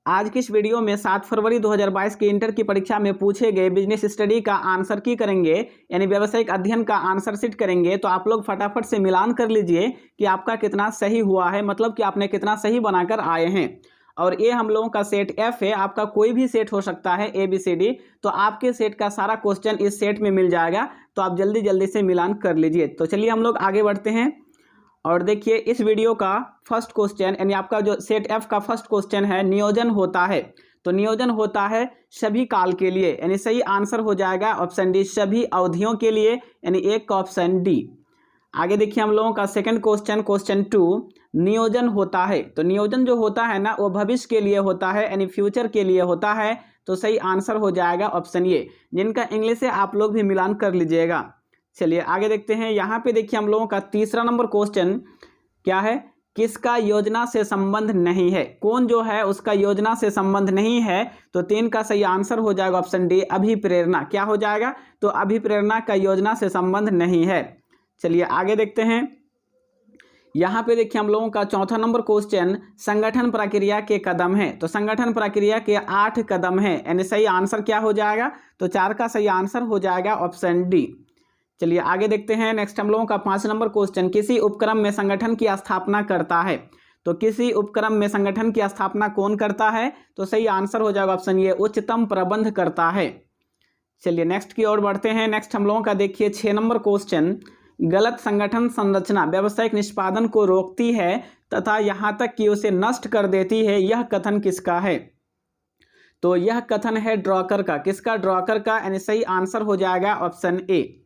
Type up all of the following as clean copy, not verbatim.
आज की इस वीडियो में 7 फरवरी 2022 की इंटर की परीक्षा में पूछे गए बिजनेस स्टडी का आंसर की करेंगे, यानी व्यावसायिक अध्ययन का आंसर शीट करेंगे। तो आप लोग फटाफट से मिलान कर लीजिए कि आपका कितना सही हुआ है, मतलब कि आपने कितना सही बनाकर आए हैं। और ये हम लोगों का सेट एफ है, आपका कोई भी सेट हो सकता है ABCD। तो आपके सेट का सारा क्वेश्चन इस सेट में मिल जाएगा, तो आप जल्दी जल्दी से मिलान कर लीजिए। तो चलिए हम लोग आगे बढ़ते हैं और देखिए इस वीडियो का फर्स्ट क्वेश्चन, यानी आपका जो सेट एफ का फर्स्ट क्वेश्चन है, नियोजन होता है। तो नियोजन होता है सभी काल के लिए, यानी सही आंसर हो जाएगा ऑप्शन डी, सभी अवधियों के लिए, यानी एक का ऑप्शन डी। आगे देखिए हम लोगों का सेकंड क्वेश्चन, क्वेश्चन 2, नियोजन होता है। तो नियोजन जो होता है ना, वो भविष्य के लिए होता है, यानी फ्यूचर के लिए होता है। तो सही आंसर हो जाएगा ऑप्शन ए, जिनका इंग्लिश है आप लोग भी मिलान कर लीजिएगा। चलिए आगे देखते हैं। यहाँ पे देखिए हम लोगों का तीसरा नंबर क्वेश्चन क्या है, किसका योजना से संबंध नहीं है। कौन जो है उसका योजना से संबंध नहीं है। तो 3 का सही आंसर हो जाएगा ऑप्शन डी, अभिप्रेरणा। क्या हो जाएगा, तो अभिप्रेरणा का योजना से संबंध नहीं है। चलिए आगे देखते हैं। यहाँ पे देखिए हम लोगों का चौथा नंबर क्वेश्चन, संगठन प्रक्रिया के कदम है। तो संगठन प्रक्रिया के 8 कदम है, यानी सही आंसर क्या हो जाएगा, तो 4 का सही आंसर हो जाएगा ऑप्शन डी। चलिए आगे देखते हैं। नेक्स्ट हम लोगों का 5 नंबर क्वेश्चन, किसी उपक्रम में संगठन की स्थापना करता है। तो किसी उपक्रम में संगठन की स्थापना कौन करता है। तो सही आंसर हो जाएगा ऑप्शन ए, उच्चतम प्रबंध करता है। चलिए नेक्स्ट की ओर बढ़ते हैं। नेक्स्ट हम लोगों का देखिए 6 नंबर क्वेश्चन, गलत संगठन संरचना व्यावसायिक निष्पादन को रोकती है तथा यहाँ तक कि उसे नष्ट कर देती है, यह कथन किसका है। तो यह कथन है ड्रॉकर का। किसका, ड्रॉकर का, यानी सही आंसर हो जाएगा ऑप्शन ए।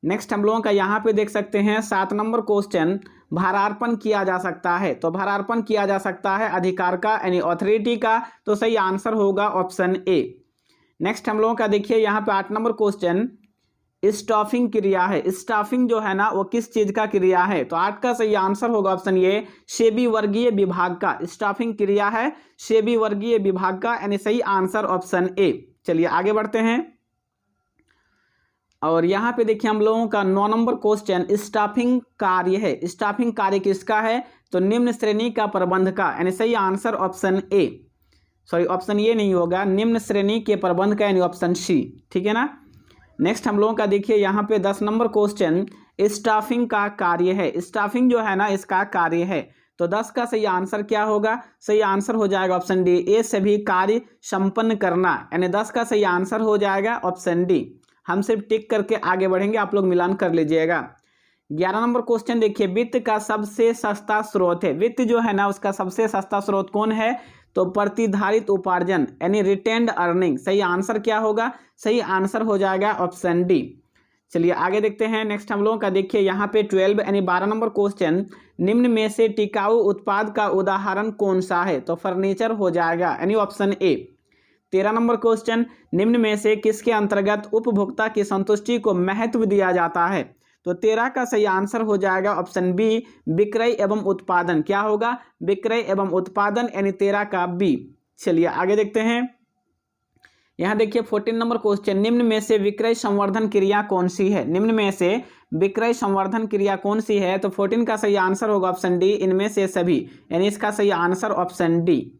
नेक्स्ट हम लोगों का यहाँ पे देख सकते हैं 7 नंबर क्वेश्चन, भारार्पण किया जा सकता है। तो भारार्पण किया जा सकता है अधिकार का, यानी अथॉरिटी का। तो सही आंसर होगा ऑप्शन ए। नेक्स्ट हम लोगों का देखिए यहाँ पे 8 नंबर क्वेश्चन, स्टाफिंग क्रिया है। स्टाफिंग जो है ना, वो किस चीज का क्रिया है। तो 8 का सही आंसर होगा ऑप्शन ए, सेबी वर्गीय विभाग का। स्टाफिंग क्रिया है सेबी वर्गीय विभाग का, यानी सही आंसर ऑप्शन ए। चलिए आगे बढ़ते हैं और यहाँ पे देखिए हम लोगों का 9 नंबर क्वेश्चन, स्टाफिंग कार्य है। स्टाफिंग कार्य किसका है, तो निम्न श्रेणी का प्रबंध का, यानी सही answer option A, sorry option A नहीं होगा, निम्न श्रेणी के प्रबंध का, यानी ऑप्शन सी। ठीक है ना। नेक्स्ट हम लोगों का देखिए यहाँ पे 10 नंबर क्वेश्चन, स्टाफिंग का कार्य है। स्टाफिंग जो है ना, इसका कार्य है। तो 10 का सही आंसर क्या होगा, सही आंसर हो जाएगा ऑप्शन डी, ए सभी कार्य संपन्न करना, यानी 10 का सही आंसर हो जाएगा ऑप्शन डी। हम सिर्फ टिक करके आगे बढ़ेंगे, आप लोग मिलान कर लीजिएगा। 11 नंबर क्वेश्चन देखिए, वित्त का सबसे सस्ता स्रोत है। वित्त जो है ना, उसका सबसे सस्ता स्रोत कौन है, तो प्रतिधारित उपार्जन, यानी रिटेन्ड अर्निंग। सही आंसर क्या होगा, सही आंसर हो जाएगा ऑप्शन डी। चलिए आगे देखते हैं। नेक्स्ट हम लोगों का देखिए यहाँ पे 12 यानी 12 नंबर क्वेश्चन, निम्न में से टिकाऊ उत्पाद का उदाहरण कौन सा है। तो फर्नीचर हो जाएगा, यानी ऑप्शन ए। 13 नंबर क्वेश्चन, निम्न में से किसके अंतर्गत उपभोक्ता की संतुष्टि को महत्व दिया जाता है। तो 13 का सही आंसर हो जाएगा ऑप्शन बी, विक्रय एवं उत्पादन। क्या होगा, विक्रय एवं उत्पादन, यानी 13 का बी। चलिए आगे देखते हैं। यहाँ देखिए 14 नंबर क्वेश्चन, निम्न में से विक्रय संवर्धन क्रिया कौन सी है। निम्न में से विक्रय संवर्धन क्रिया कौन सी है। तो 14 का सही आंसर होगा ऑप्शन डी, इनमें से सभी, यानी इसका सही आंसर ऑप्शन डी।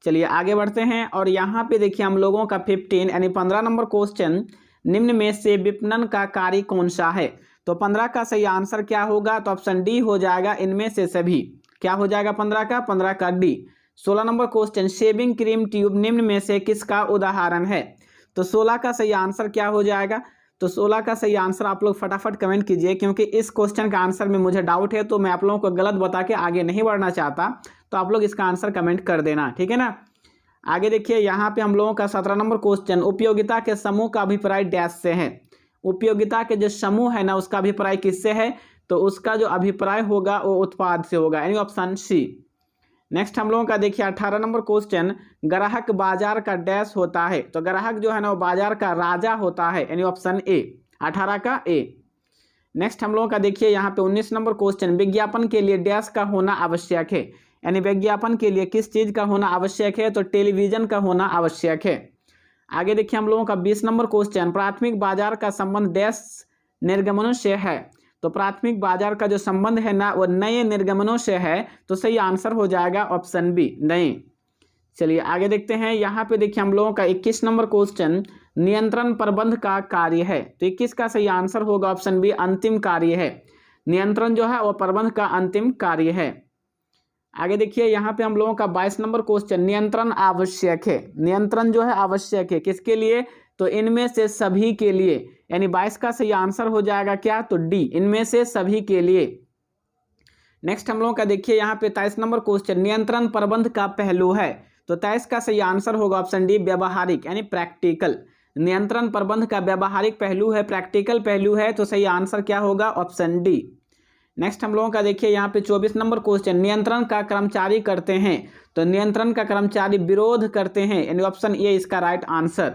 चलिए आगे बढ़ते हैं और यहाँ पे देखिए हम लोगों का 15 यानी 15 नंबर क्वेश्चन, निम्न में से विपणन का कार्य कौन सा है। तो 15 का सही आंसर क्या होगा, तो ऑप्शन डी हो जाएगा, इनमें से सभी। क्या हो जाएगा 15 का D. 16 number question, shaving cream tube निम्न में से किसका उदाहरण है। तो 16 का सही आंसर क्या हो जाएगा, तो 16 का सही आंसर आप लोग फटाफट कमेंट कीजिए, क्योंकि इस क्वेश्चन का आंसर में मुझे डाउट है, तो मैं आप लोगों को गलत बता के आगे नहीं बढ़ना चाहता। तो आप लोग इसका आंसर कमेंट कर देना, ठीक है ना। आगे देखिए यहाँ पे हम लोगों का 17 नंबर क्वेश्चन, उपयोगिता के समूह का अभिप्राय डैश से है। उपयोगिता के जो समूह है ना, उसका अभिप्राय किससे है। तो उसका जो अभिप्राय होगा वो उत्पाद से होगा, यानी ऑप्शन सी। नेक्स्ट हम लोगों का देखिए 18 नंबर क्वेश्चन, ग्राहक बाजार का डैश होता है। तो ग्राहक जो है ना, वो बाजार का राजा होता है, यानी ऑप्शन ए, 18 का ए। नेक्स्ट हम लोगों का देखिए यहाँ पे 19 नंबर क्वेश्चन, विज्ञापन के लिए डैश का होना आवश्यक है। यानी विज्ञापन के लिए किस चीज का होना आवश्यक है, तो टेलीविजन का होना आवश्यक है। आगे देखिए हम लोगों का 20 नंबर क्वेश्चन, प्राथमिक बाजार का संबंध डैश निर्गमनों से है। तो प्राथमिक बाजार का जो संबंध है ना, वो नए निर्गमनों से है। तो सही आंसर हो जाएगा ऑप्शन बी, नए। चलिए आगे देखते हैं। यहाँ पे देखिए हम लोगों का 21 नंबर क्वेश्चन नियंत्रण प्रबंध का कार्य है। तो 21 का सही आंसर होगा ऑप्शन बी, अंतिम कार्य है। नियंत्रण जो है वो प्रबंध का अंतिम कार्य है। आगे देखिए यहाँ पे हम लोगों का 22 नंबर क्वेश्चन नियंत्रण आवश्यक है। नियंत्रण जो है आवश्यक है किसके लिए? तो इनमें से सभी के लिए, यानी 22 का सही आंसर हो जाएगा क्या? तो डी, इनमें से सभी के लिए। नेक्स्ट हम लोगों का देखिए यहाँ पे 23 नंबर क्वेश्चन नियंत्रण प्रबंध का पहलू है। तो 23 का सही आंसर होगा ऑप्शन डी, व्यवहारिक यानी प्रैक्टिकल। नियंत्रण प्रबंध का व्यवहारिक पहलू है, प्रैक्टिकल पहलू है, तो सही आंसर क्या होगा? Option D. नेक्स्ट हम लोगों का देखिए यहाँ पे 24 नंबर क्वेश्चन नियंत्रण का कर्मचारी करते हैं। तो नियंत्रण का कर्मचारी विरोध करते हैं, यानी ऑप्शन ए इसका राइट आंसर।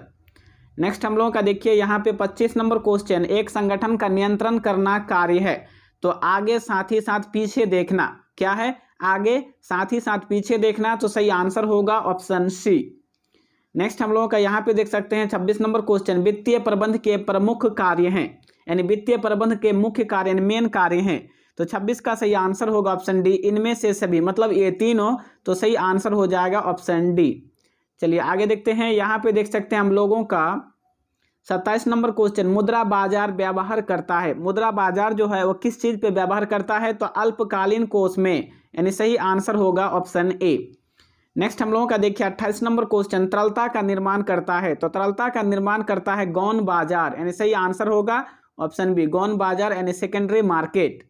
नेक्स्ट हम लोगों का देखिए यहाँ पे 25 नंबर क्वेश्चन एक संगठन का नियंत्रण करना कार्य है। तो आगे साथ ही साथ पीछे देखना, क्या है? आगे साथ ही साथ पीछे देखना, तो सही आंसर होगा ऑप्शन सी। नेक्स्ट हम लोगों का यहाँ पे देख सकते हैं 26 नंबर क्वेश्चन वित्तीय प्रबंध के प्रमुख कार्य हैं, यानी वित्तीय प्रबंध के मुख्य कार्य यानी मेन कार्य हैं। तो 26 का सही आंसर होगा ऑप्शन डी, इनमें से सभी, मतलब ये तीनों, तो सही आंसर हो जाएगा ऑप्शन डी। चलिए आगे देखते हैं। यहाँ पे देख सकते हैं हम लोगों का 27 नंबर क्वेश्चन मुद्रा बाजार व्यवहार करता है। मुद्रा बाजार जो है वो किस चीज पे व्यवहार करता है? तो अल्पकालीन कोष में, यानी सही आंसर होगा ऑप्शन ए। नेक्स्ट हम लोगों का देखिए 28 नंबर क्वेश्चन तरलता का निर्माण करता है। तो तरलता का निर्माण करता है गौण बाजार, यानी सही आंसर होगा ऑप्शन बी, गौण बाजार यानी सेकेंडरी मार्केट।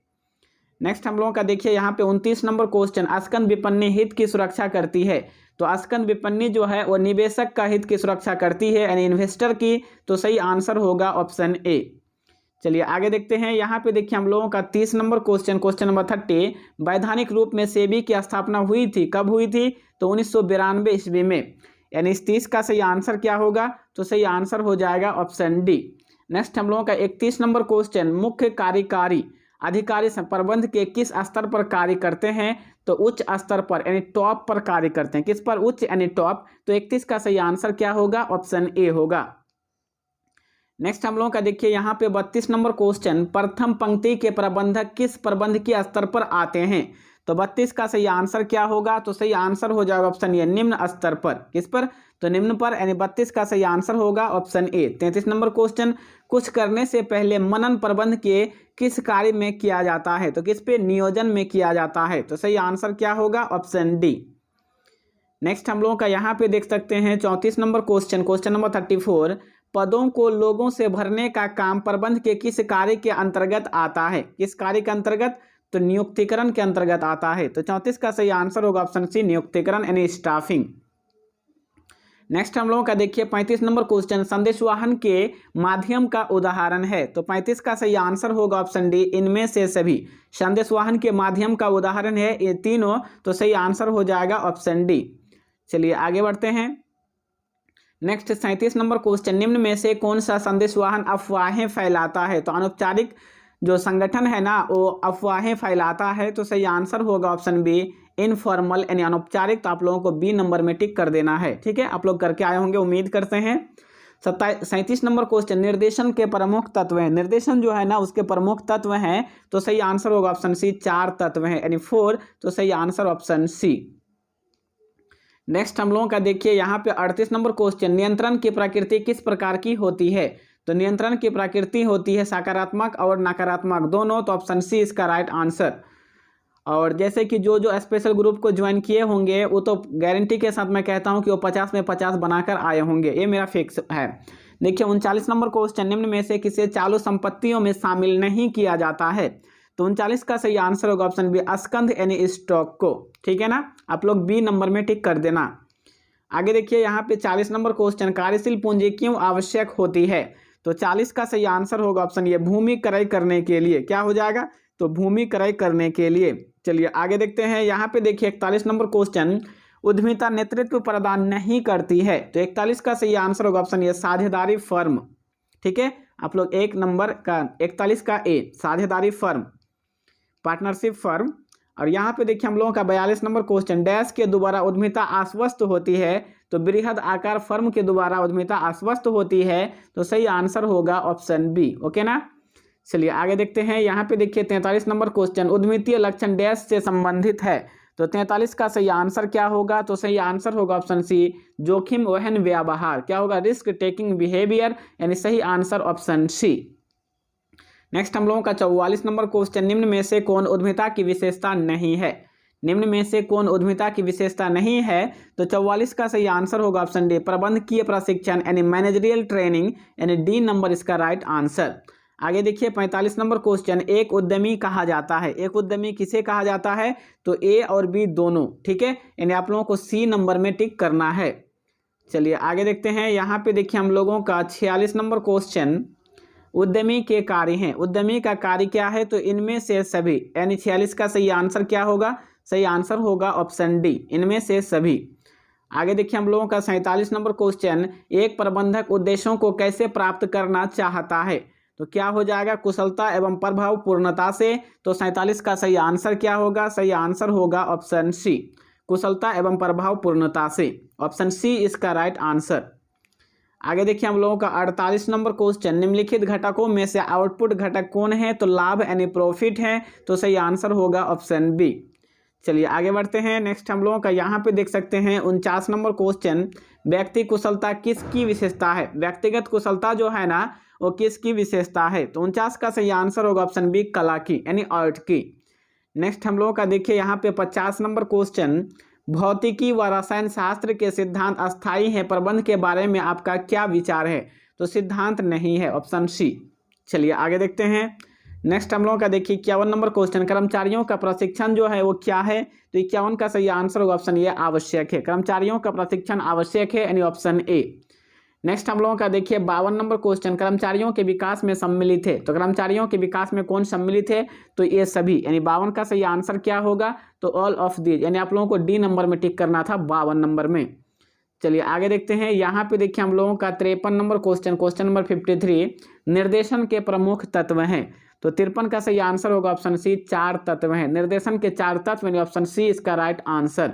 नेक्स्ट हम लोगों का देखिए यहाँ पे 29 नंबर क्वेश्चन अस्कंद विपणनी हित की सुरक्षा करती है। तो अस्कंद विपणनी जो है वो निवेशक का हित की सुरक्षा करती है, यानी इन्वेस्टर की, तो सही आंसर होगा ऑप्शन ए। चलिए आगे देखते हैं। यहाँ पे देखिए हम लोगों का 30 नंबर क्वेश्चन, क्वेश्चन नंबर 30, वैधानिक रूप में सेबी की स्थापना हुई थी, कब हुई थी? तो 1992 ईस्वी में, यानी इस 30 का सही आंसर क्या होगा? तो सही आंसर हो जाएगा ऑप्शन डी। नेक्स्ट हम लोगों का 31 नंबर क्वेश्चन मुख्य कार्यकारी अधिकारी प्रबंध के किस स्तर पर कार्य करते हैं? तो उच्च स्तर पर, यानी टॉप पर कार्य करते हैं। किस पर? उच्च यानी टॉप। तो 31 का सही आंसर क्या होगा? ऑप्शन ए होगा। नेक्स्ट हम लोगों का देखिए यहाँ पे 32 नंबर क्वेश्चन प्रथम पंक्ति के प्रबंधक किस प्रबंधकीय स्तर पर आते हैं? तो 32 का सही आंसर क्या होगा? तो सही आंसर हो जाएगा ऑप्शन ए, निम्न स्तर पर। किस पर? तो निम्न पर, यानी 32 का सही आंसर होगा ऑप्शन ए। 33 नंबर क्वेश्चन कुछ करने से पहले मनन प्रबंध के किस कार्य में किया जाता है? तो किस पे? नियोजन में किया जाता है। तो सही आंसर क्या होगा? Option D. नेक्स्ट हम लोगों का यहाँ पे देख सकते हैं 34 नंबर क्वेश्चन, क्वेश्चन नंबर 34, पदों को लोगों से भरने का काम प्रबंध के किस कार्य के अंतर्गत आता है? किस कार्य के अंतर्गत? तो नियुक्तिकरण के अंतर्गत आता है। तो 34 का सही आंसर होगा ऑप्शन सी, नियुक्तिकरण यानी स्टाफिंग। नेक्स्ट हम लोगों का देखिए 35 नंबर क्वेश्चन संदेशवाहन के माध्यम का उदाहरण है। तो 35 का सही आंसर होगा ऑप्शन डी, इनमें से सभी। संदेशवाहन के माध्यम का उदाहरण है ये तीनों, तो सही आंसर हो जाएगा ऑप्शन डी। चलिए आगे बढ़ते हैं। नेक्स्ट 37 नंबर क्वेश्चन निम्न में से कौन सा संदेशवाहन अफवाहें फैलाता है? तो अनौपचारिक जो संगठन है ना वो अफवाहें फैलाता है, तो सही आंसर होगा ऑप्शन बी, इनफॉर्मल यानी अनौपचारिक। तो आप लोगों को बी नंबर में टिक कर देना है, ठीक है? आप लोग करके आए होंगे, उम्मीद करते हैं। 37 नंबर क्वेश्चन निर्देशन के प्रमुख तत्व हैं। निर्देशन जो है ना उसके प्रमुख तत्व हैं, तो सही आंसर होगा ऑप्शन सी, 4 तत्व हैं यानी 4, तो सही आंसर ऑप्शन सी। नेक्स्ट हम लोगों का देखिए यहाँ पे 38 नंबर क्वेश्चन नियंत्रण की प्रकृति किस प्रकार की होती है? तो नियंत्रण की प्रकृति होती है सकारात्मक और नकारात्मक दोनों, तो ऑप्शन सी इसका राइट आंसर। और जैसे कि जो जो स्पेशल ग्रुप को ज्वाइन किए होंगे वो तो गारंटी के साथ मैं कहता हूं कि वो 50 में 50 बनाकर आए होंगे, ये मेरा फिक्स है। देखिए 39 नंबर क्वेश्चन निम्न में से किसे चालू संपत्तियों में शामिल नहीं किया जाता है? तो 39 का सही आंसर होगा ऑप्शन बी, अस्कंध यानी स्टॉक को, ठीक है ना? आप लोग बी नंबर में टिक कर देना। आगे देखिए यहाँ पे 40 नंबर क्वेश्चन कार्यशील पूंजी क्यों आवश्यक होती है? तो 40 का सही आंसर होगा ऑप्शन ए, भूमि क्रय करने के लिए। क्या हो जाएगा? तो भूमि क्रय करने के लिए। चलिए आगे देखते हैं। यहाँ पे देखिए 41 नंबर क्वेश्चन उद्यमिता नेतृत्व प्रदान नहीं करती है। तो 41 का सही आंसर होगा ऑप्शन ए, साझेदारी फर्म, ठीक है? आप लोग एक नंबर का 41 का ए, साझेदारी फर्म, पार्टनरशिप फर्म। और यहाँ पे देखिए हम लोगों का 42 नंबर क्वेश्चन डैश के द्वारा उद्यमिता आश्वस्त होती है। तो बृहद आकार फर्म के द्वारा उद्यमिता आश्वस्त होती है, तो सही आंसर होगा ऑप्शन बी, ओके ना? चलिए आगे देखते हैं। यहाँ पे देखिए 43 नंबर क्वेश्चन उद्यमितीय लक्षण डैश से संबंधित है। तो 43 का सही आंसर क्या होगा? तो सही आंसर होगा ऑप्शन सी, जोखिम वहन व्यवहार। क्या होगा? रिस्क टेकिंग बिहेवियर, यानी सही आंसर ऑप्शन सी। नेक्स्ट हम लोगों का 44 नंबर क्वेश्चन, निम्न में से कौन उद्यमिता की विशेषता नहीं है? निम्न में से कौन उद्यमिता की विशेषता नहीं है? तो 44 का सही आंसर होगा ऑप्शन डी, प्रबंधकीय प्रशिक्षण यानी मैनेजरियल ट्रेनिंग, यानी डी नंबर इसका राइट आंसर। आगे देखिए 45 नंबर क्वेश्चन, एक उद्यमी कहा जाता है। एक उद्यमी किसे कहा जाता है? तो ए और बी दोनों, ठीक है, यानी आप लोगों को सी नंबर में टिक करना है। चलिए आगे देखते हैं। यहाँ पे देखिए हम लोगों का 46 नंबर क्वेश्चन, उद्यमी के कार्य हैं। उद्यमी का कार्य क्या है? तो इनमें से सभी, यानी 46 का सही आंसर क्या होगा? सही आंसर होगा ऑप्शन डी, इनमें से सभी। आगे देखिए हम लोगों का 47 नंबर क्वेश्चन, एक प्रबंधक उद्देश्यों को कैसे प्राप्त करना चाहता है? तो क्या हो जाएगा? कुशलता एवं प्रभावपूर्णता से। तो 47 का सही आंसर क्या होगा? सही आंसर होगा ऑप्शन सी, कुशलता एवं प्रभावपूर्णता से। ऑप्शन सी इसका राइट आंसर। आगे देखिए हम लोगों का 48 नंबर क्वेश्चन, निम्नलिखित घटकों में से आउटपुट घटक कौन है? तो लाभ यानी प्रॉफिट है। तो सही आंसर होगा ऑप्शन बी। चलिए आगे बढ़ते हैं। नेक्स्ट हम लोगों का यहाँ पे देख सकते हैं 49 नंबर क्वेश्चन, व्यक्ति कुशलता किसकी विशेषता है? व्यक्तिगत कुशलता जो है ना, वो किसकी विशेषता है? तो 49 का सही आंसर होगा ऑप्शन बी, कला की, यानी आर्ट की। नेक्स्ट हम लोगों का देखिए यहाँ पे 50 नंबर क्वेश्चन, भौतिकी व रसायन शास्त्र के सिद्धांत अस्थायी हैं, प्रबंध के बारे में आपका क्या विचार है? तो सिद्धांत नहीं है, ऑप्शन सी। चलिए आगे देखते हैं। नेक्स्ट हम लोगों का देखिए 51 नंबर क्वेश्चन, कर्मचारियों का प्रशिक्षण जो है वो क्या है? तो 51 का सही आंसर होगा ऑप्शन ए, आवश्यक है। कर्मचारियों का प्रशिक्षण आवश्यक है, यानी ऑप्शन ए। नेक्स्ट हम लोगों का देखिए 52 नंबर क्वेश्चन, कर्मचारियों के विकास में सम्मिलित है। तो कर्मचारियों के विकास में कौन सम्मिलित है? तो ये सभी, यानी 52 का सही आंसर क्या होगा? तो ऑल ऑफ दीज, यानी आप लोगों को डी नंबर में टिक करना था 52 नंबर में। चलिए आगे देखते हैं। यहाँ पे देखिए हम लोगों का 53 नंबर क्वेश्चन, क्वेश्चन नंबर 53, निर्देशन के प्रमुख तत्व हैं। तो 53 का सही आंसर होगा ऑप्शन सी, 4 तत्व हैं। निर्देशन के 4 तत्व, यानी ऑप्शन सी इसका राइट आंसर।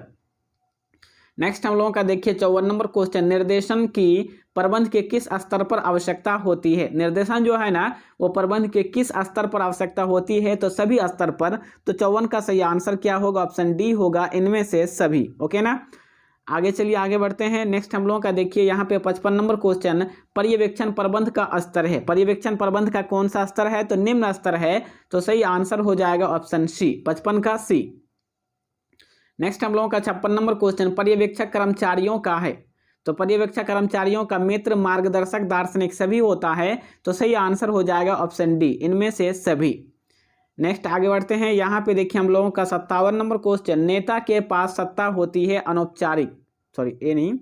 नेक्स्ट हम लोगों का देखिए 54 नंबर क्वेश्चन, निर्देशन की प्रबंध के किस स्तर पर आवश्यकता होती है? निर्देशन जो है ना, वो प्रबंध के किस स्तर पर आवश्यकता होती है? तो सभी स्तर पर। तो 54 का सही आंसर क्या होगा? ऑप्शन डी होगा, इनमें से सभी। ओके ना। आगे चलिए आगे बढ़ते हैं। नेक्स्ट हम लोगों का देखिए यहाँ पे 55 नंबर क्वेश्चन, पर्यवेक्षण प्रबंध का स्तर है। पर्यवेक्षण प्रबंध का कौन सा स्तर है? तो निम्न स्तर है। तो सही आंसर हो जाएगा ऑप्शन सी, 55 का सी। नेक्स्ट हम लोगों का 56 नंबर क्वेश्चन, पर्यवेक्षक कर्मचारियों का है। तो पर्यवेक्षक कर्मचारियों का मित्र, मार्गदर्शक, दार्शनिक सभी होता है। तो सही आंसर हो जाएगा ऑप्शन डी, इनमें से सभी। नेक्स्ट आगे बढ़ते हैं। यहाँ पे देखिए हम लोगों का 57 नंबर क्वेश्चन, नेता के पास सत्ता होती है अनौपचारिक, सॉरी ये नहीं,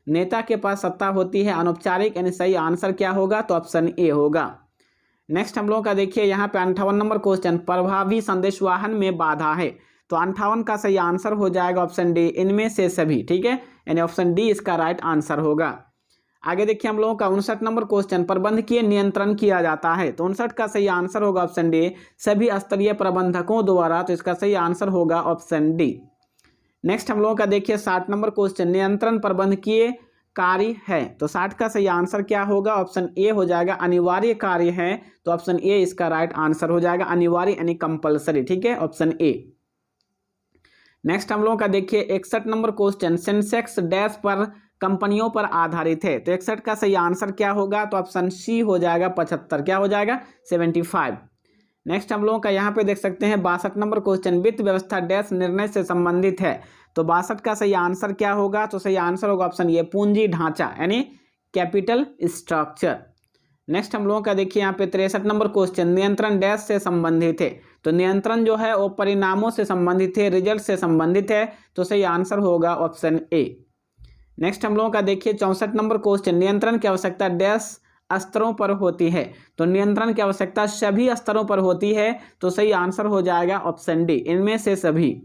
नेता के पास सत्ता होती है अनौपचारिक, यानी सही आंसर क्या होगा? तो ऑप्शन ए होगा। नेक्स्ट हम लोगों का देखिए यहाँ पे 58 नंबर क्वेश्चन, प्रभावी संदेशवाहन में बाधा है। तो 58 का सही आंसर हो जाएगा ऑप्शन डी, इनमें से सभी, ठीक है, यानी ऑप्शन डी इसका राइट आंसर होगा। आगे देखिए हम लोगों का 59 नंबर क्वेश्चन, प्रबंधकीय नियंत्रण किया जाता है। तो 59 का सही आंसर होगा ऑप्शन डी, सभी स्तरीय प्रबंधकों द्वारा। तो इसका सही आंसर होगा ऑप्शन डी। नेक्स्ट हम लोगों का देखिए 60 नंबर क्वेश्चन, नियंत्रण प्रबंधकीय कार्य है। तो 60 का सही आंसर क्या होगा? ऑप्शन ए हो जाएगा, अनिवार्य कार्य है। तो ऑप्शन ए इसका राइट आंसर हो जाएगा, अनिवार्य यानी कंपलसरी, ठीक है, ऑप्शन ए। नेक्स्ट हम लोगों का देखिए 61 नंबर क्वेश्चन, सेंसेक्स डैश पर कंपनियों पर आधारित है। तो 61 का सही आंसर क्या होगा? तो ऑप्शन सी हो जाएगा 75, क्या हो जाएगा? 75। नेक्स्ट हम लोगों का यहाँ पे देख सकते हैं 62 नंबर क्वेश्चन, वित्त व्यवस्था डैश निर्णय से संबंधित है। तो 62 का सही आंसर क्या होगा? तो सही आंसर होगा ऑप्शन ए, पूंजी ढांचा, यानी कैपिटल स्ट्रक्चर। नेक्स्ट हम लोगों का देखिए यहाँ पे 63 नंबर क्वेश्चन, नियंत्रण डैश से संबंधित है। तो नियंत्रण जो है वो परिणामों से संबंधित है, रिजल्ट से संबंधित है। तो सही आंसर होगा ऑप्शन ए। नेक्स्ट हम लोगों का देखिए 64 नंबर क्वेश्चन, नियंत्रण की आवश्यकता डैश स्तरों पर होती है। तो नियंत्रण की आवश्यकता सभी स्तरों पर होती है। तो सही आंसर हो जाएगा ऑप्शन डी, इनमें से सभी।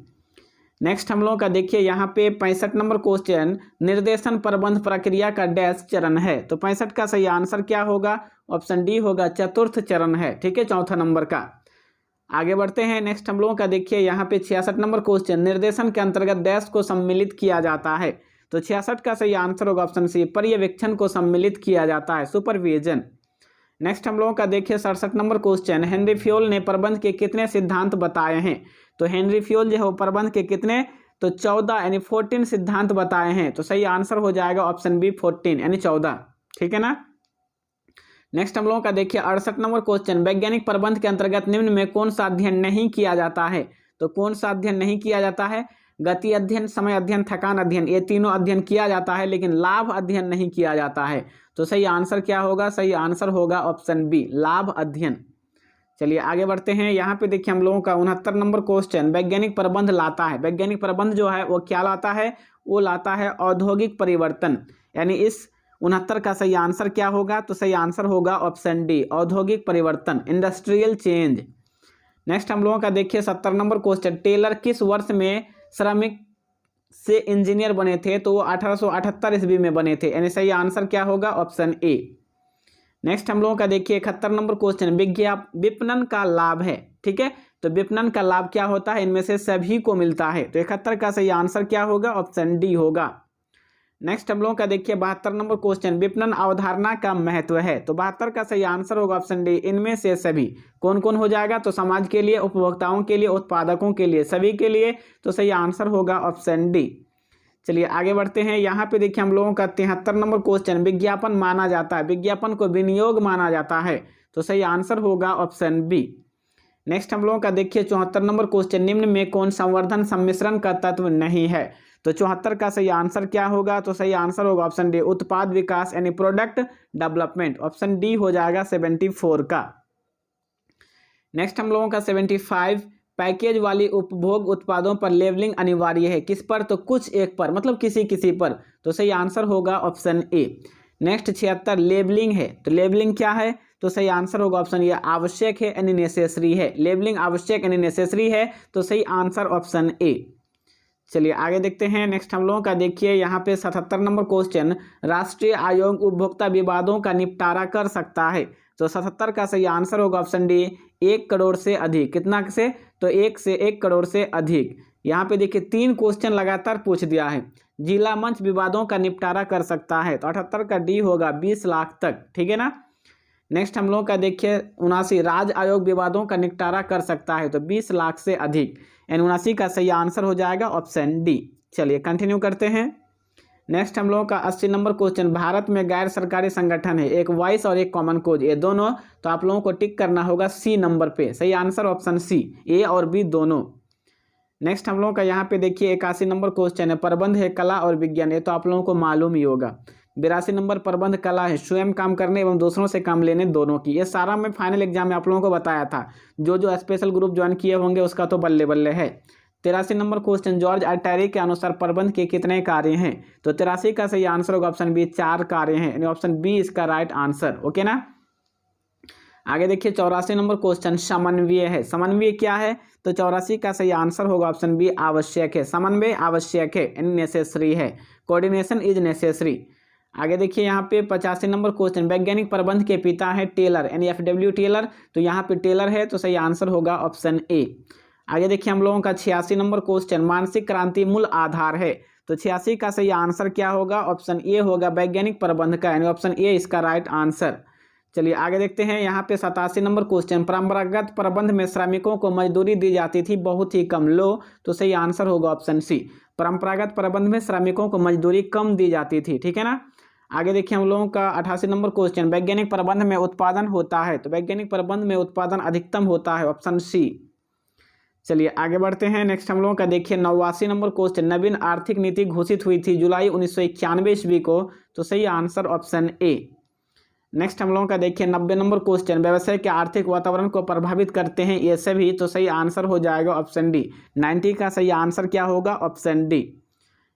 नेक्स्ट हम लोगों का देखिए यहाँ पे 65 नंबर क्वेश्चन, निर्देशन प्रबंध प्रक्रिया का डैश चरण है। तो 65 का सही आंसर क्या होगा? ऑप्शन डी होगा, चतुर्थ चरण है, ठीक है, चौथा नंबर का। आगे बढ़ते हैं। नेक्स्ट हम लोगों का देखिए यहाँ पे 66 नंबर क्वेश्चन, निर्देशन के अंतर्गत डैश को सम्मिलित किया जाता है। तो 66 का सही आंसर होगा ऑप्शन सी, पर्यवेक्षण को सम्मिलित किया जाता है, सुपरविजन। नेक्स्ट हम लोगों का देखिए 67 नंबर क्वेश्चन, हेनरी फ्योल ने प्रबंध के कितने सिद्धांत बताए हैं? तो हेनरी फ्यूल जो है वो प्रबंध के कितने, तो 14 यानी 14 सिद्धांत बताए हैं। तो सही आंसर हो जाएगा ऑप्शन बी 14 यानी 14। ठीक है ना। नेक्स्ट हम लोगों का देखिए 68 नंबर क्वेश्चन, वैज्ञानिक प्रबंध के अंतर्गत निम्न में कौन सा अध्ययन नहीं किया जाता है। तो कौन सा अध्ययन नहीं किया जाता है, गति अध्ययन, समय अध्ययन, थकान अध्ययन, ये तीनों अध्ययन किया जाता है लेकिन लाभ अध्ययन नहीं किया जाता है। तो सही आंसर क्या होगा, सही आंसर होगा ऑप्शन बी लाभ अध्ययन। चलिए आगे बढ़ते हैं। यहाँ पे देखिए हम लोगों का 69 नंबर क्वेश्चन, वैज्ञानिक प्रबंध लाता है, वैज्ञानिक प्रबंध जो है वो क्या लाता है, वो लाता है औद्योगिक परिवर्तन। यानी इस 69 का सही आंसर क्या होगा, तो सही आंसर होगा ऑप्शन डी औद्योगिक परिवर्तन, इंडस्ट्रियल चेंज। नेक्स्ट हम लोगों का देखिए 70 नंबर क्वेश्चन, टेलर किस वर्ष में श्रमिक से इंजीनियर बने थे। तो वो 1878 ईस्वी में बने थे, यानी सही आंसर क्या होगा, ऑप्शन ए। नेक्स्ट हम लोगों का देखिए 71 नंबर क्वेश्चन, विपणन का लाभ है। ठीक है, तो विपणन का लाभ क्या होता है, इनमें से सभी को मिलता है। तो 71 का सही आंसर क्या होगा, ऑप्शन डी होगा। नेक्स्ट हम लोगों का देखिए 72 नंबर क्वेश्चन, विपणन अवधारणा का महत्व है। तो 72 का सही आंसर होगा ऑप्शन डी इनमें से सभी। कौन कौन हो जाएगा, तो समाज के लिए, उपभोक्ताओं के लिए, उत्पादकों के लिए, सभी के लिए। तो सही आंसर होगा ऑप्शन डी। चलिए आगे बढ़ते हैं। यहाँ पे देखिए हम लोगों का 73 नंबर क्वेश्चन, विज्ञापन माना जाता है, विज्ञापन को विनियोग माना जाता है। तो सही आंसर होगा ऑप्शन बी। नेक्स्ट हम लोगों का देखिए 74 नंबर क्वेश्चन, निम्न में कौन संवर्धन सम्मिश्रण का तत्व नहीं है। तो 74 का सही आंसर क्या होगा, तो सही आंसर होगा ऑप्शन डी उत्पाद विकास यानी प्रोडक्ट डेवलपमेंट। ऑप्शन डी हो जाएगा 74 का। नेक्स्ट हम लोगों का 75, पैकेज वाली उपभोग उत्पादों पर लेबलिंग अनिवार्य है, किस पर, तो कुछ एक पर, मतलब किसी किसी पर। तो सही आंसर होगा ऑप्शन ए। नेक्स्ट 76 लेबलिंग है, तो लेबलिंग क्या है, तो सही आंसर होगा ऑप्शन ए आवश्यक है यानी नेसेसरी है, लेबलिंग आवश्यक यानी नेसेसरी है। तो सही आंसर ऑप्शन ए। चलिए आगे देखते हैं। नेक्स्ट हम लोगों का देखिए यहाँ पे 77 नंबर क्वेश्चन, राष्ट्रीय आयोग उपभोक्ता विवादों का निपटारा कर सकता है। तो 77 का सही आंसर होगा ऑप्शन डी 1 करोड़ से अधिक। कितना से, तो 1 से 1 करोड़ से अधिक। यहाँ पे देखिए 3 क्वेश्चन लगातार पूछ दिया है। जिला मंच विवादों का निपटारा कर सकता है, तो 78 का डी होगा 20 लाख तक। ठीक है ना। नेक्स्ट हम लोग का देखिए 79, राज्य आयोग विवादों का निपटारा कर सकता है, तो 20 लाख से अधिक। 79 का सही आंसर हो जाएगा ऑप्शन डी। चलिए कंटिन्यू करते हैं। नेक्स्ट हम लोगों का 80 नंबर क्वेश्चन, भारत में गैर सरकारी संगठन है, एक वॉइस और एक कॉमन कोज, ये दोनों। तो आप लोगों को टिक करना होगा सी नंबर पे। सही आंसर ऑप्शन सी, ए और बी दोनों। नेक्स्ट हम लोगों का यहाँ पे देखिए 81 नंबर क्वेश्चन है, प्रबंध है कला और विज्ञान, ये तो आप लोगों को मालूम ही होगा। 82 नंबर प्रबंध कला है, स्वयं काम करने एवं दूसरों से काम लेने दोनों की। ये सारा मैं फाइनल एग्जाम में आप लोगों को बताया था, जो जो स्पेशल ग्रुप ज्वाइन किए होंगे उसका तो बल्ले बल्ले है। 83 नंबर क्वेश्चन, जॉर्ज अटैरी के अनुसार प्रबंध के कितने कार्य हैं। तो 83 का सही आंसर होगा ऑप्शन बी 4 कार्य हैं, यानी ऑप्शन बी इसका राइट आंसर। ओके ना। आगे देखिए 84 नंबर क्वेश्चन, समन्वय है, समन्वय क्या है। तो 84 का सही आंसर होगा ऑप्शन बी आवश्यक है, समन्वय आवश्यक है यानी नेसेसरी है, कोऑर्डिनेशन इज नेसेसरी। आगे देखिए यहाँ पे 85 नंबर क्वेश्चन, वैज्ञानिक प्रबंध के पिता है टेलर यानी FW टेलर। तो यहाँ पे टेलर है, तो सही आंसर होगा ऑप्शन ए। आगे देखिए हम लोगों का 86 नंबर क्वेश्चन, मानसिक क्रांति मूल आधार है। तो 86 का सही आंसर क्या होगा, ऑप्शन ए होगा वैज्ञानिक प्रबंध का, यानी ऑप्शन ए इसका राइट आंसर। चलिए आगे देखते हैं। यहाँ पे 87 नंबर क्वेश्चन, परंपरागत प्रबंध में श्रमिकों को मजदूरी दी जाती थी बहुत ही कम, लो। तो सही आंसर होगा ऑप्शन सी, परंपरागत प्रबंध में श्रमिकों को मजदूरी कम दी जाती थी। ठीक है ना। आगे देखिए हम लोगों का 88 नंबर क्वेश्चन, वैज्ञानिक प्रबंध में उत्पादन होता है। तो वैज्ञानिक प्रबंध में उत्पादन अधिकतम होता है, ऑप्शन सी। चलिए आगे बढ़ते हैं। नेक्स्ट हम लोगों का देखिए 89 नंबर क्वेश्चन, नवीन आर्थिक नीति घोषित हुई थी जुलाई 1991 ईस्वी को। तो सही आंसर ऑप्शन ए। नेक्स्ट हम लोगों का देखिए 90 नंबर क्वेश्चन, व्यवसाय के आर्थिक वातावरण को प्रभावित करते हैं ये सभी। तो सही आंसर हो जाएगा ऑप्शन डी, 90 का सही आंसर क्या होगा, ऑप्शन डी।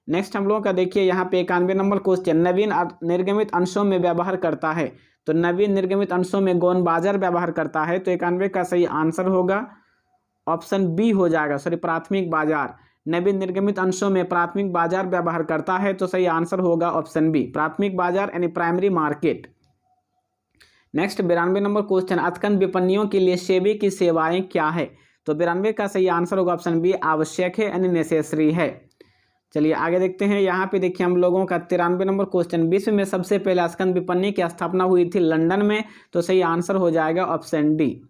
नेक्स्ट हम लोगों का देखिए यहाँ पे 91 नंबर क्वेश्चन, नवीन निर्गमित अंशों में व्यवहार करता है। तो नवीन निर्गमित अंशों में गौण बाजार व्यवहार करता है। तो 91 का सही आंसर होगा ऑप्शन बी हो जाएगा, सॉरी प्राथमिक बाजार। नवीन निर्गमित अंशों में प्राथमिक बाजार व्यवहार करता है। तो सही आंसर होगा ऑप्शन बी प्राथमिक बाजार यानी primary market. Next 92 number question, अतकंद विपणियों के लिए सेबी की सेवाएं क्या है। तो 92 का सही आंसर होगा ऑप्शन बी आवश्यक है यानी नेसेसरी है। चलिए आगे देखते हैं। यहाँ पे देखिए हम लोगों का 93 नंबर क्वेश्चन, विश्व में सबसे पहले अस्कंद विपणि की स्थापना हुई थी लंदन में। तो सही आंसर हो जाएगा ऑप्शन डी।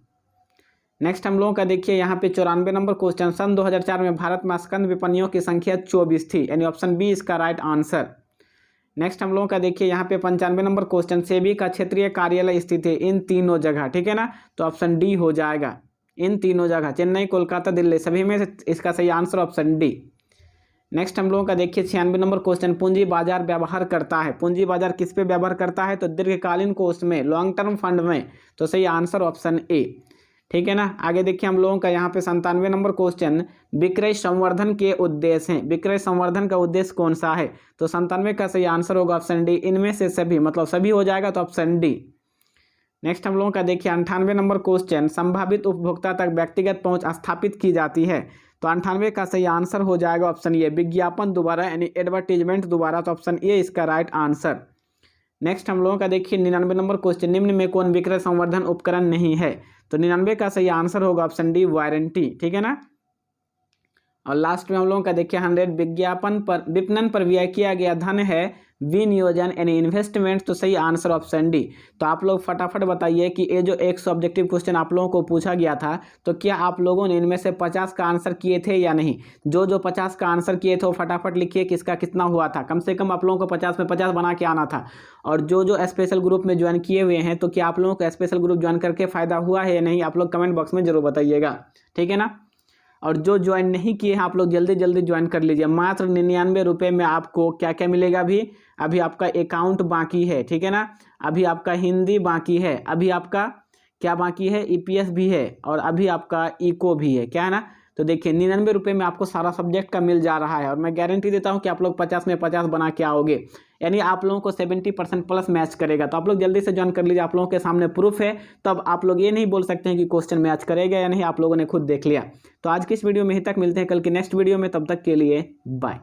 नेक्स्ट हम लोगों का देखिए यहाँ पे 94 नंबर क्वेश्चन, सन 2004 में भारत में स्कंद विपणियों की संख्या 24 थी, यानी ऑप्शन बी इसका राइट आंसर। नेक्स्ट हम लोगों का देखिए यहाँ पे 95 नंबर क्वेश्चन, सेबी का क्षेत्रीय कार्यालय स्थित है इन तीनों जगह, ठीक है ना, तो ऑप्शन डी हो जाएगा, इन तीनों जगह चेन्नई, कोलकाता, दिल्ली, सभी में से इसका सही आंसर ऑप्शन डी। नेक्स्ट हम लोगों का देखिए 96 नंबर क्वेश्चन, पूंजी बाजार व्यवहार करता है, पूंजी बाजार किस पे व्यवहार करता है, तो दीर्घकालीन कोष में, लॉन्ग टर्म फंड में, तो सही आंसर ऑप्शन ए, ठीक है ना। आगे देखिए हम लोगों का यहाँ पे 97 नंबर क्वेश्चन, विक्रय संवर्धन के उद्देश्य हैं, विक्रय संवर्धन का उद्देश्य कौन सा है, तो 97 का सही आंसर होगा ऑप्शन डी, इनमें से सभी, मतलब सभी हो जाएगा तो ऑप्शन डी। नेक्स्ट हम लोगों का देखिए 98 नंबर क्वेश्चन, संभावित उपभोक्ता तक व्यक्तिगत पहुंच स्थापित की जाती है, तो 98 का सही आंसर हो जाएगा ऑप्शन ए, विज्ञापन द्वारा, यानी एडवर्टीजमेंट द्वारा, तो ऑप्शन ए इसका राइट आंसर। नेक्स्ट हम लोगों का देखिए 99 नंबर क्वेश्चन, निम्न में कौन विक्रय संवर्धन उपकरण नहीं है, तो 99 का सही आंसर होगा ऑप्शन डी, वारंटी, ठीक है ना। और लास्ट में हम लोगों का देखिए 100, विज्ञापन पर, विपणन पर व्यय किया गया धन है विनियोजन, यानी इन्वेस्टमेंट, तो सही आंसर ऑप्शन डी। तो आप लोग फटाफट बताइए कि ये जो 100 ऑब्जेक्टिव क्वेश्चन आप लोगों को पूछा गया था, तो क्या आप लोगों ने इनमें से 50 का आंसर किए थे या नहीं। जो जो 50 का आंसर किए थे वो फटाफट लिखिए किसका कितना हुआ था, कम से कम आप लोगों को 50 में 50 बना के आना था। और जो जो स्पेशल ग्रुप में ज्वाइन किए हुए हैं, तो क्या आप लोगों को स्पेशल ग्रुप ज्वाइन करके फ़ायदा हुआ है या नहीं, आप लोग कमेंट बॉक्स में जरूर बताइएगा, ठीक है ना। और जो ज्वाइन नहीं किए हैं आप लोग जल्दी जल्दी ज्वाइन कर लीजिए, मात्र 99 रुपये में आपको क्या क्या मिलेगा, अभी आपका अकाउंट बाकी है, ठीक है ना, अभी आपका हिंदी बाकी है, अभी आपका क्या बाकी है, ईपीएस भी है, और अभी आपका इको भी है, क्या है ना। तो देखिए 99 रुपये में आपको सारा सब्जेक्ट का मिल जा रहा है, और मैं गारंटी देता हूं कि आप लोग 50 में 50 बना के आओगे, यानी आप लोगों को 70% प्लस मैच करेगा। तो आप लोग जल्दी से ज्वाइन कर लीजिए, आप लोगों के सामने प्रूफ है, तब आप लोग ये नहीं बोल सकते हैं कि क्वेश्चन मैच करेगा या नहीं, आप लोगों ने खुद देख लिया। तो आज की इस वीडियो में ही तक, मिलते हैं कल की नेक्स्ट वीडियो में, तब तक के लिए बाय।